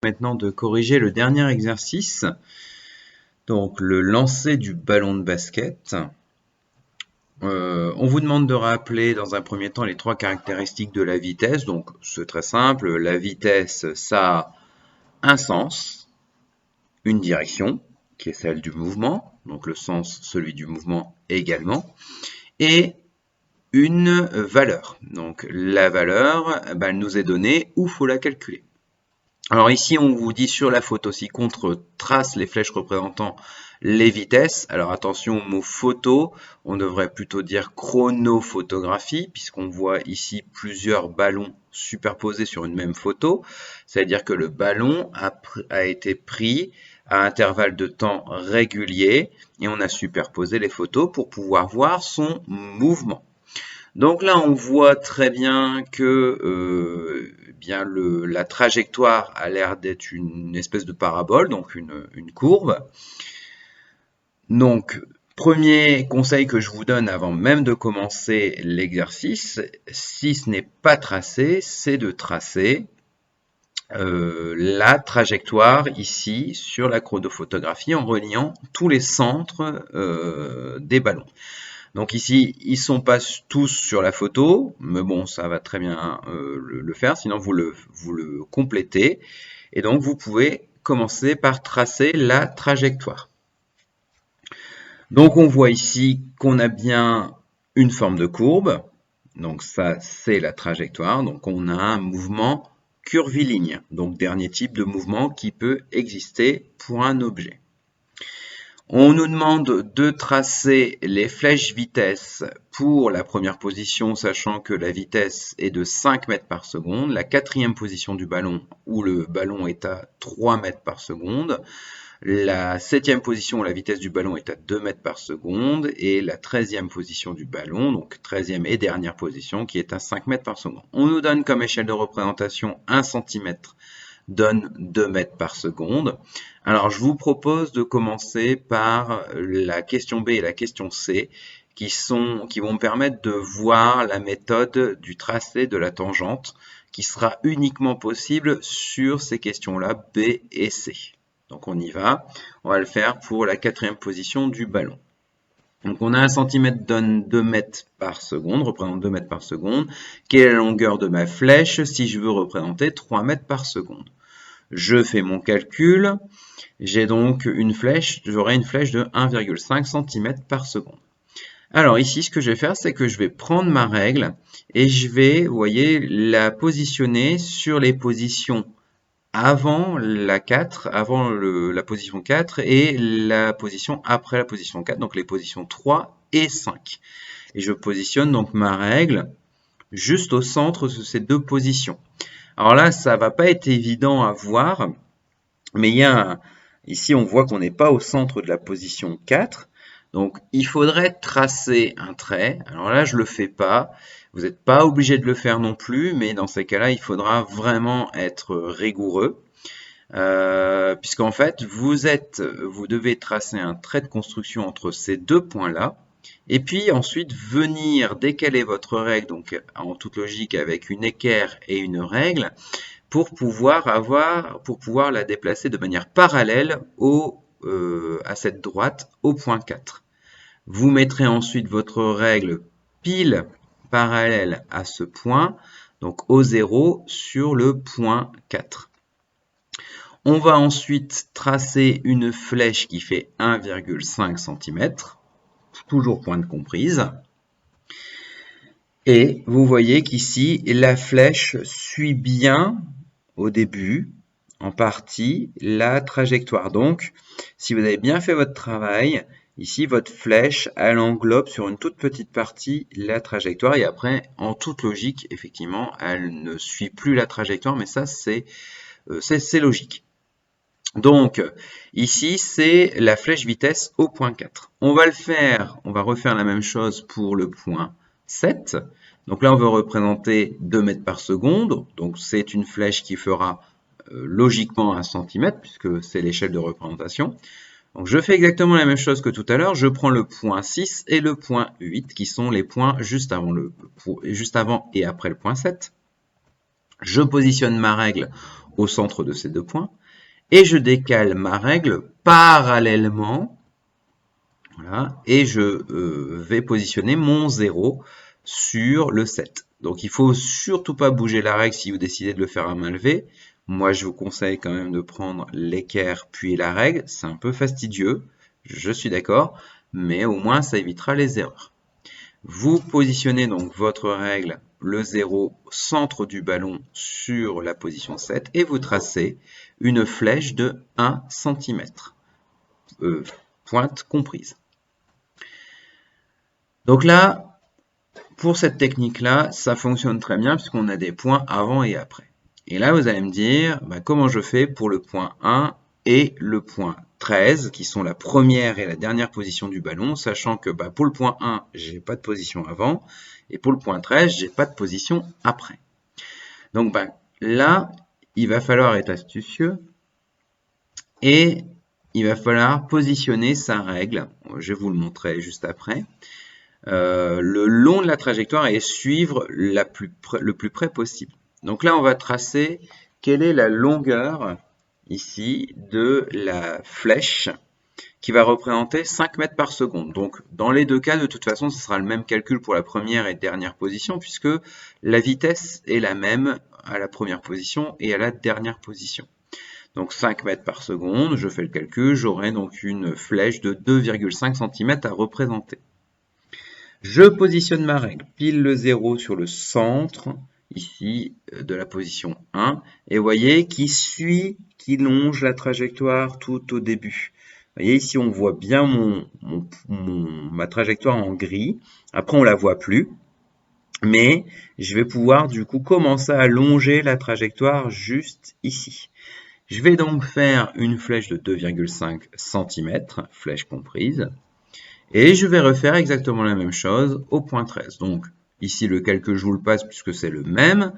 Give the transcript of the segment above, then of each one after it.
Maintenant de corriger le dernier exercice, donc le lancer du ballon de basket. On vous demande de rappeler dans un premier temps les trois caractéristiques de la vitesse. Donc c'est très simple, la vitesse ça a un sens, une direction qui est celle du mouvement, donc le sens celui du mouvement également, et une valeur. Donc la valeur, elle nous est donnée où faut la calculer. Alors ici, on vous dit sur la photo ci-contre trace les flèches représentant les vitesses. Alors attention au mot photo, on devrait plutôt dire chronophotographie, puisqu'on voit ici plusieurs ballons superposés sur une même photo. C'est-à-dire que le ballon a été pris à intervalles de temps réguliers et on a superposé les photos pour pouvoir voir son mouvement. Donc là, on voit très bien que la trajectoire a l'air d'être une espèce de parabole, donc une courbe. Donc, premier conseil que je vous donne avant même de commencer l'exercice, si ce n'est pas tracé, c'est de tracer la trajectoire ici sur la chronophotographie en reliant tous les centres des ballons. Donc ici, ils sont pas tous sur la photo, mais bon, ça va très bien le faire, sinon vous le complétez. Et donc, vous pouvez commencer par tracer la trajectoire. Donc, on voit ici qu'on a bien une forme de courbe. Donc ça, c'est la trajectoire. Donc, on a un mouvement curviligne. Donc, dernier type de mouvement qui peut exister pour un objet. On nous demande de tracer les flèches vitesse pour la première position, sachant que la vitesse est de 5 mètres par seconde, la quatrième position du ballon, où le ballon est à 3 mètres par seconde, la septième position, où la vitesse du ballon est à 2 mètres par seconde, et la 13e position du ballon, donc 13e et dernière position, qui est à 5 mètres par seconde. On nous donne comme échelle de représentation 1 cm donne 2 mètres par seconde. Alors, je vous propose de commencer par la question B et la question C, qui vont me permettre de voir la méthode du tracé de la tangente, qui sera uniquement possible sur ces questions-là, B et C. Donc, on y va. On va le faire pour la quatrième position du ballon. Donc, on a 1 cm donne 2 mètres par seconde, représente 2 mètres par seconde. Quelle est la longueur de ma flèche si je veux représenter 3 mètres par seconde? Je fais mon calcul. J'ai donc j'aurai une flèche de 1,5 cm par seconde. Alors ici, ce que je vais faire, c'est que je vais prendre ma règle et je vais, vous voyez, la positionner sur les positions avant la 4, avant la position 4 et la position après la position 4, donc les positions 3 et 5. Et je positionne donc ma règle juste au centre de ces deux positions. Alors là, ça va pas être évident à voir, mais ici on voit qu'on n'est pas au centre de la position 4. Donc il faudrait tracer un trait. Alors là, je le fais pas. Vous n'êtes pas obligé de le faire non plus, mais dans ces cas-là, il faudra vraiment être rigoureux. Puisqu'en fait, vous devez tracer un trait de construction entre ces deux points-là. Et puis ensuite venir décaler votre règle, donc en toute logique avec une équerre et une règle, pour pouvoir la déplacer de manière parallèle à cette droite au point 4. Vous mettrez ensuite votre règle pile parallèle à ce point, donc au 0 sur le point 4. On va ensuite tracer une flèche qui fait 1,5 cm, toujours pointe comprise. Et vous voyez qu'ici, la flèche suit bien au début, en partie, la trajectoire. Donc, si vous avez bien fait votre travail, ici, votre flèche, elle englobe sur une toute petite partie la trajectoire. Et après, en toute logique, effectivement, elle ne suit plus la trajectoire, mais ça, c'est logique. Donc, ici, c'est la flèche vitesse au point 4. On va refaire la même chose pour le point 7. Donc là, on veut représenter 2 mètres par seconde. Donc, c'est une flèche qui fera logiquement 1 cm, puisque c'est l'échelle de représentation. Donc, je fais exactement la même chose que tout à l'heure. Je prends le point 6 et le point 8, qui sont les points juste avant et après le point 7. Je positionne ma règle au centre de ces deux points, et je décale ma règle parallèlement, voilà, et je vais positionner mon 0 sur le 7. Donc il ne faut surtout pas bouger la règle si vous décidez de le faire à main levée. Moi je vous conseille quand même de prendre l'équerre puis la règle, c'est un peu fastidieux, je suis d'accord, mais au moins ça évitera les erreurs. Vous positionnez donc votre règle, le 0, centre du ballon sur la position 7 et vous tracez une flèche de 1 cm, pointe comprise. Donc là, pour cette technique-là, ça fonctionne très bien puisqu'on a des points avant et après. Et là, vous allez me dire, comment je fais pour le point 1 et le point 13, qui sont la première et la dernière position du ballon, sachant que pour le point 1, j'ai pas de position avant, et pour le point 13, j'ai pas de position après. Donc là, il va falloir être astucieux, et il va falloir positionner sa règle, je vais vous le montrer juste après, le long de la trajectoire et suivre le plus près possible. Donc là, on va tracer quelle est la longueur ici de la flèche qui va représenter 5 mètres par seconde. Donc dans les deux cas, de toute façon, ce sera le même calcul pour la première et dernière position puisque la vitesse est la même à la première position et à la dernière position. Donc 5 mètres par seconde, je fais le calcul, j'aurai donc une flèche de 2,5 cm à représenter. Je positionne ma règle, pile le 0 sur le centre, ici, de la position 1, et vous voyez qui longe la trajectoire tout au début. Vous voyez ici, on voit bien ma trajectoire en gris. Après, on la voit plus, mais je vais pouvoir du coup commencer à longer la trajectoire juste ici. Je vais donc faire une flèche de 2,5 cm, flèche comprise. Et je vais refaire exactement la même chose au point 13. Donc ici le calcul je vous le passe puisque c'est le même.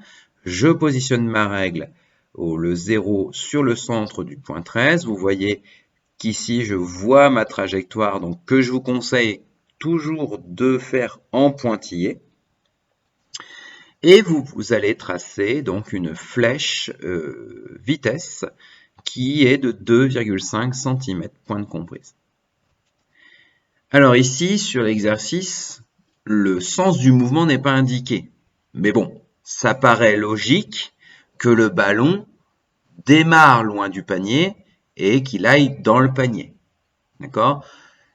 Je positionne ma règle le 0 sur le centre du point 13. Vous voyez qu'ici je vois ma trajectoire donc que je vous conseille toujours de faire en pointillé. Et vous allez tracer donc une flèche vitesse qui est de 2,5 cm, pointe comprise. Alors ici, sur l'exercice, le sens du mouvement n'est pas indiqué. Mais bon, ça paraît logique que le ballon démarre loin du panier et qu'il aille dans le panier. D'accord ?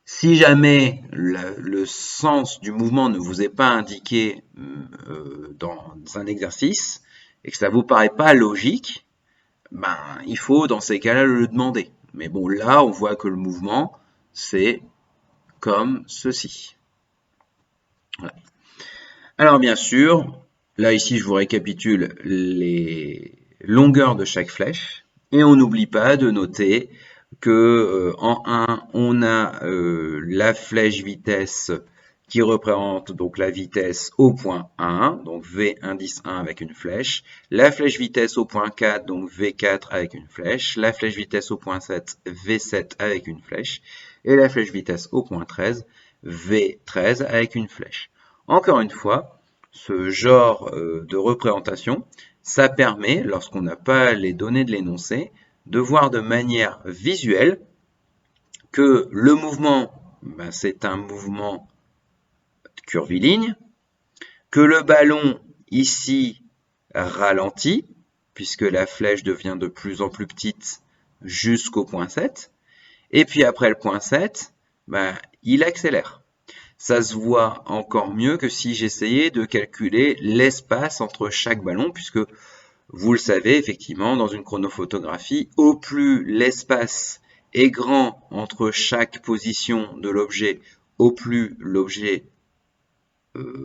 Si jamais le sens du mouvement ne vous est pas indiqué dans un exercice et que ça vous paraît pas logique, il faut dans ces cas-là le demander. Mais bon, là, on voit que le mouvement, c'est comme ceci. Voilà. Alors bien sûr, là ici je vous récapitule les longueurs de chaque flèche et on n'oublie pas de noter que en 1 on a la flèche vitesse qui représente donc la vitesse au point 1, donc V indice 1 avec une flèche, la flèche vitesse au point 4, donc V4 avec une flèche, la flèche vitesse au point 7, V7 avec une flèche, et la flèche vitesse au point 13, V13 avec une flèche. Encore une fois, ce genre de représentation, ça permet, lorsqu'on n'a pas les données de l'énoncé, de voir de manière visuelle que le mouvement, c'est un mouvement curviligne, que le ballon ici ralentit, puisque la flèche devient de plus en plus petite jusqu'au point 7, et puis après le point 7, il accélère. Ça se voit encore mieux que si j'essayais de calculer l'espace entre chaque ballon, puisque vous le savez, effectivement, dans une chronophotographie, au plus l'espace est grand entre chaque position de l'objet, au plus l'objet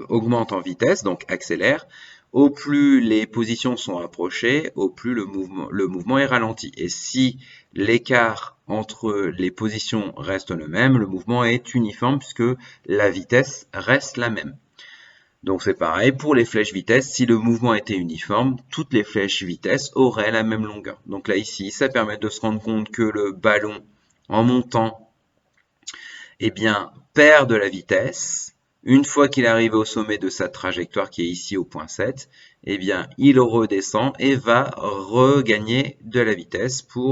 augmente en vitesse, donc accélère. Au plus les positions sont approchées, au plus le mouvement est ralenti. Et si l'écart entre les positions reste le même, le mouvement est uniforme puisque la vitesse reste la même. Donc c'est pareil pour les flèches vitesse, si le mouvement était uniforme, toutes les flèches vitesse auraient la même longueur. Donc là ici, ça permet de se rendre compte que le ballon en montant, perd de la vitesse. Une fois qu'il est arrivé au sommet de sa trajectoire qui est ici au point 7, eh bien, il redescend et va regagner de la vitesse pour